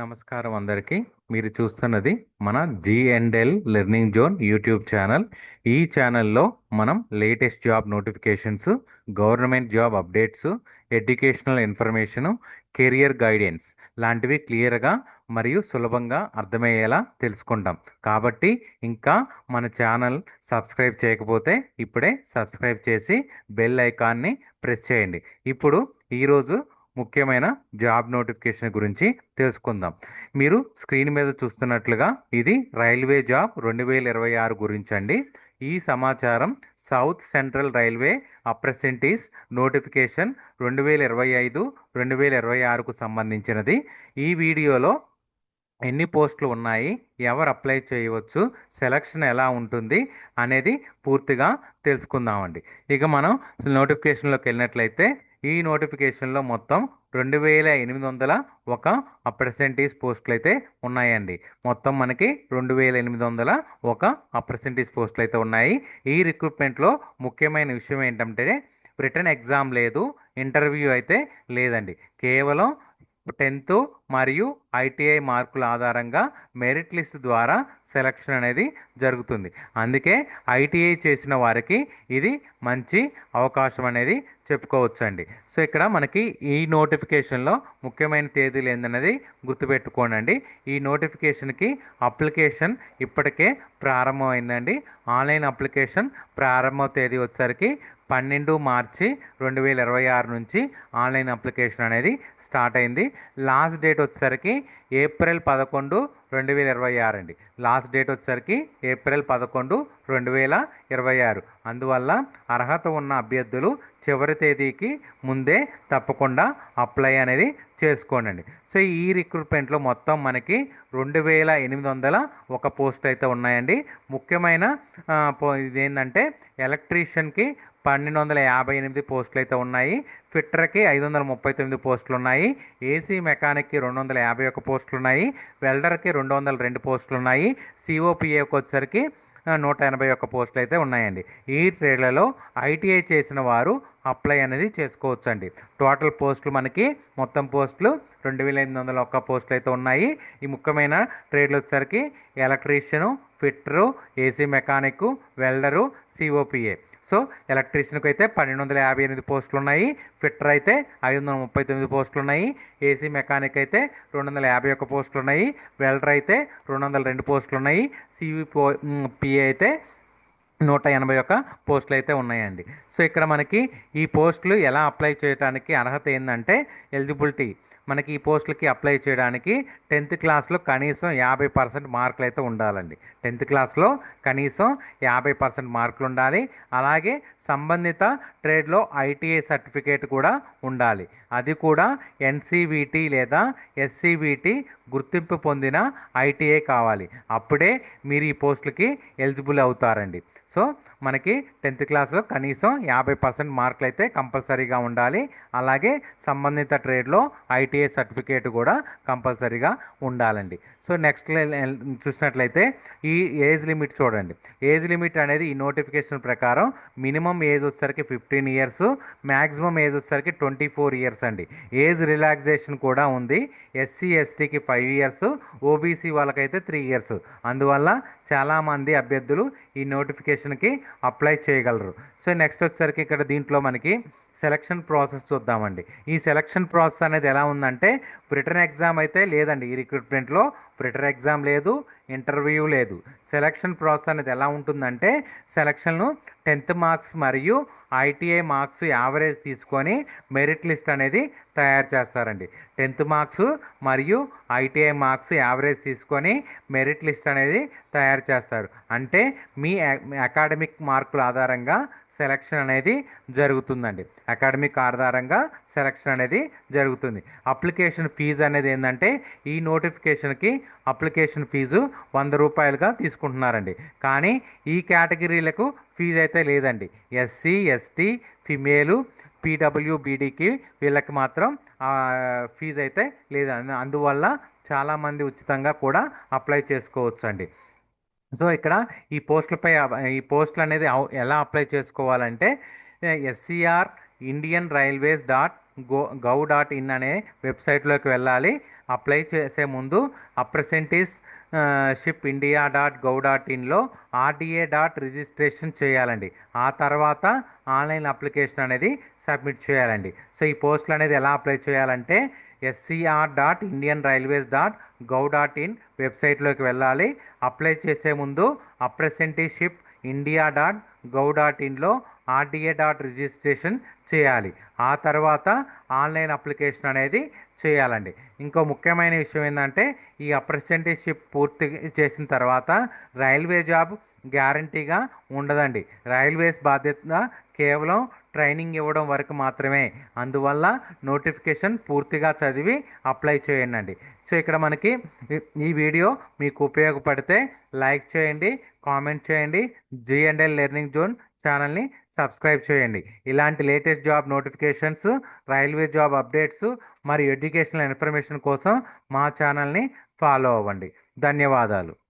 నమస్కారం అందరికీ. మీరు చూస్తున్నది మన జిఎండ్ఎల్ లెర్నింగ్ జోన్ యూట్యూబ్ ఛానల్. ఈ ఛానల్లో మనం latest job notifications, government job updates, educational information, career guidance లాంటివి క్లియర్గా మరియు సులభంగా అర్థమయ్యేలా తెలుసుకుంటాం. కాబట్టి ఇంకా మన ఛానల్ సబ్స్క్రైబ్ చేయకపోతే ఇప్పుడే సబ్స్క్రైబ్ చేసి బెల్ ఐకాన్ని ప్రెస్ చేయండి. ఇప్పుడు ఈరోజు ముఖ్యమైన జాబ్ నోటిఫికేషన్ గురించి తెలుసుకుందాం. మీరు స్క్రీన్ మీద చూస్తున్నట్లుగా ఇది రైల్వే జాబ్ 2026 గురించి అండి. ఈ సమాచారం south central railway apprentice notification 2025-2026కు సంబంధించినది. ఈ వీడియోలో ఎన్ని పోస్టులు ఉన్నాయి, ఎవరు అప్లై చేయవచ్చు, సెలక్షన్ ఎలా ఉంటుంది అనేది పూర్తిగా తెలుసుకుందామండి. ఇక మనం నోటిఫికేషన్లోకి వెళ్ళినట్లయితే ఈ నోటిఫికేషన్లో మొత్తం 2801 అప్రెంటిస్ పోస్టులు అయితే ఉన్నాయండి. మొత్తం మనకి 2801 అప్రెంటిస్ పోస్టులు అయితే ఉన్నాయి. ఈ రిక్రూట్మెంట్లో ముఖ్యమైన విషయం ఏంటంటే రిటర్న్ ఎగ్జామ్ లేదు, ఇంటర్వ్యూ అయితే లేదండి. కేవలం 10th మరియు ఐటీఐ మార్కుల ఆధారంగా మెరిట్ లిస్ట్ ద్వారా సెలక్షన్ అనేది జరుగుతుంది. అందుకే ఐటీఐ చేసిన వారికి ఇది మంచి అవకాశం అనేది చెప్పుకోవచ్చండి. సో ఇక్కడ మనకి ఈ నోటిఫికేషన్లో ముఖ్యమైన తేదీలు ఏందన్నది గుర్తుపెట్టుకోనండి. ఈ నోటిఫికేషన్కి అప్లికేషన్ ఇప్పటికే ప్రారంభమైందండి. ఆన్లైన్ అప్లికేషన్ ప్రారంభ తేదీ వచ్చేసరికి 12 మార్చి 2026 నుంచి ఆన్లైన్ అప్లికేషన్ అనేది స్టార్ట్ అయింది. లాస్ట్ డేట్ వచ్చేసరికి ఏప్రిల్ 11, 2026 అండి. లాస్ట్ డేట్ వచ్చేసరికి ఏప్రిల్ 11, 2026. అందువల్ల అర్హత ఉన్న అభ్యర్థులు చివరి తేదీకి ముందే తప్పకుండా అప్లై అనేది చేసుకోండి. సో ఈ రిక్రూట్మెంట్లో మొత్తం మనకి 2801 పోస్ట్ అయితే ఉన్నాయండి. ముఖ్యమైన ఇదేంటంటే ఎలక్ట్రీషియన్కి 1258 పోస్టులు అయితే ఉన్నాయి. ఫిట్టర్కి 539 పోస్టులు ఉన్నాయి. ఏసీ మెకానిక్కి 251 పోస్టులు ఉన్నాయి. వెల్డర్కి 202 పోస్టులు ఉన్నాయి. సిఓపిఏకి వచ్చేసరికి 181 పోస్టులు అయితే ఉన్నాయండి. ఈ ట్రేడ్లలో ఐటీఐ చేసిన వారు అప్లై అనేది చేసుకోవచ్చు అండి. టోటల్ పోస్టులు మనకి మొత్తం పోస్టులు 2801 పోస్టులు అయితే ఉన్నాయి. ఈ ముఖ్యమైన ట్రేడ్లు వచ్చేసరికి electrician, fitter, AC mechanic, welder, COPA. So ఎలక్ట్రీషియన్కి అయితే 1258 పోస్టులు ఉన్నాయి. ఫిట్టర్ అయితే 539 పోస్టులు ఉన్నాయి. ఏసీ మెకానిక్ అయితే 251 పోస్టులు ఉన్నాయి. వెల్డర్ అయితే 202 పోస్టులు ఉన్నాయి. సివిపిఏ అయితే 181 పోస్టులు అయితే ఉన్నాయండి. సో ఇక్కడ మనకి ఈ పోస్టులు ఎలా అప్లై చేయడానికి అర్హత ఏంటంటే ఎలిజిబిలిటీ మనకి ఈ పోస్టులకి అప్లై చేయడానికి 10th క్లాస్లో కనీసం 50% మార్కులు అయితే ఉండాలండి. 10th క్లాస్లో కనీసం 50% మార్కులు ఉండాలి. అలాగే సంబంధిత ట్రేడ్లో ఐటీఐ సర్టిఫికేట్ కూడా ఉండాలి. అది కూడా ఎన్సీవీటీ లేదా ఎస్సీవీటీ గుర్తింపు పొందిన ఐటీఐ కావాలి. అప్పుడే మీరు ఈ పోస్టులకి ఎలిజిబుల్ అవుతారండి. సో మనకి 10th క్లాస్లో కనీసం 50% మార్కులు అయితే కంపల్సరీగా ఉండాలి. అలాగే సంబంధిత ట్రేడ్లో ఐటీఐ సర్టిఫికేట్ కూడా కంపల్సరీగా ఉండాలండి. సో నెక్స్ట్ చూసినట్లయితే ఈ ఏజ్ లిమిట్ చూడండి. ఏజ్ లిమిట్ అనేది ఈ నోటిఫికేషన్ ప్రకారం మినిమం ఏజ్ వచ్చేసరికి 15 ఇయర్స్, మ్యాక్సిమం ఏజ్ వచ్చేసరికి 24 ఇయర్స్ అండి. ఏజ్ రిలాక్సేషన్ కూడా ఉంది. ఎస్సీ ఎస్టీకి 5 ఇయర్స్, ఓబీసీ వాళ్ళకైతే 3 ఇయర్స్. అందువల్ల చాలామంది అభ్యర్థులు ఈ నోటిఫికేషన్కి అప్లై చేయగలరు. సో నెక్స్ట్ వచ్చేసరికి ఇక్కడ దీంట్లో మనకి సెలక్షన్ ప్రాసెస్ చూద్దామండి. ఈ సెలక్షన్ ప్రాసెస్ అనేది ఎలా ఉందంటే రిటర్న్ ఎగ్జామ్ అయితే లేదండి. ఈ రిక్రూట్మెంట్లో రిటర్న్ ఎగ్జామ్ లేదు, ఇంటర్వ్యూ లేదు. సెలక్షన్ ప్రాసెస్ అనేది ఎలా ఉంటుందంటే సెలక్షన్ను 10th మార్క్స్ మరియు ఐటీఐ మార్క్స్ యావరేజ్ తీసుకొని మెరిట్ లిస్ట్ అనేది తయారు చేస్తారండి. 10th మార్క్స్ మరియు ఐటీఐ మార్క్స్ యావరేజ్ తీసుకొని మెరిట్ లిస్ట్ అనేది తయారు చేస్తారు. అంటే మీ అకాడమిక్ మార్కుల ఆధారంగా సెలక్షన్ అనేది జరుగుతుందండి. అకాడమిక్ ఆధారంగా సెలక్షన్ అనేది జరుగుతుంది. అప్లికేషన్ ఫీజు అనేది ఏంటంటే ఈ నోటిఫికేషన్కి అప్లికేషన్ ఫీజు 100 రూపాయలుగా తీసుకుంటున్నారండి. కానీ ఈ కేటగిరీలకు ఫీజు అయితే లేదండి. ఎస్సీ, ఎస్టీ, ఫిమేలు, పీడబ్ల్యూబీడీకి వీళ్ళకి మాత్రం ఫీజు అయితే లేదు. అందువల్ల చాలామంది ఉచితంగా కూడా అప్లై చేసుకోవచ్చు అండి. సో ఇక్కడ ఈ పోస్టులు అనేది ఎలా అప్లై చేసుకోవాలంటే ఎస్సీఆర్ ఇండియన్ రైల్వేస్ gov.in అనే వెబ్సైట్లోకి వెళ్ళాలి. అప్లై చేసే ముందు apprenticeshipindia.gov.inలో RDA.రిజిస్ట్రేషన్ చేయాలండి. ఆ తర్వాత ఆన్లైన్ అప్లికేషన్ అనేది సబ్మిట్ చేయాలండి. సో ఈ పోస్టులు అనేది ఎలా అప్లై చేయాలంటే scr.indianrailways.gov.in వెబ్సైట్లోకి వెళ్ళాలి. అప్లై చేసే ముందు apprenticeshipindia.gov.inలో RDA.రిజిస్ట్రేషన్ చేయాలి. ఆ తర్వాత ఆన్లైన్ అప్లికేషన్ అనేది చేయాలండి. ఇంకో ముఖ్యమైన విషయం ఏంటంటే ఈ అప్రెంటిస్షిప్ పూర్తి చేసిన తర్వాత రైల్వే జాబ్ గ్యారంటీగా ఉండదండి. రైల్వేస్ బాధ్యత కేవలం ట్రైనింగ్ ఇవ్వడం వరకు మాత్రమే. అందువల్ల నోటిఫికేషన్ పూర్తిగా చదివి అప్లై చేయండి. సో ఇక్కడ మనకి ఈ వీడియో మీకు ఉపయోగపడితే లైక్ చేయండి, కామెంట్ చేయండి. G&L లెర్నింగ్ జోన్ ఛానల్ని సబ్స్క్రైబ్ చేయండి. ఇలాంటి latest job notifications, railway job updates మరియు ఎడ్యుకేషనల్ ఇన్ఫర్మేషన్ కోసం మా ఛానల్ని ఫాలో అవ్వండి. ధన్యవాదాలు.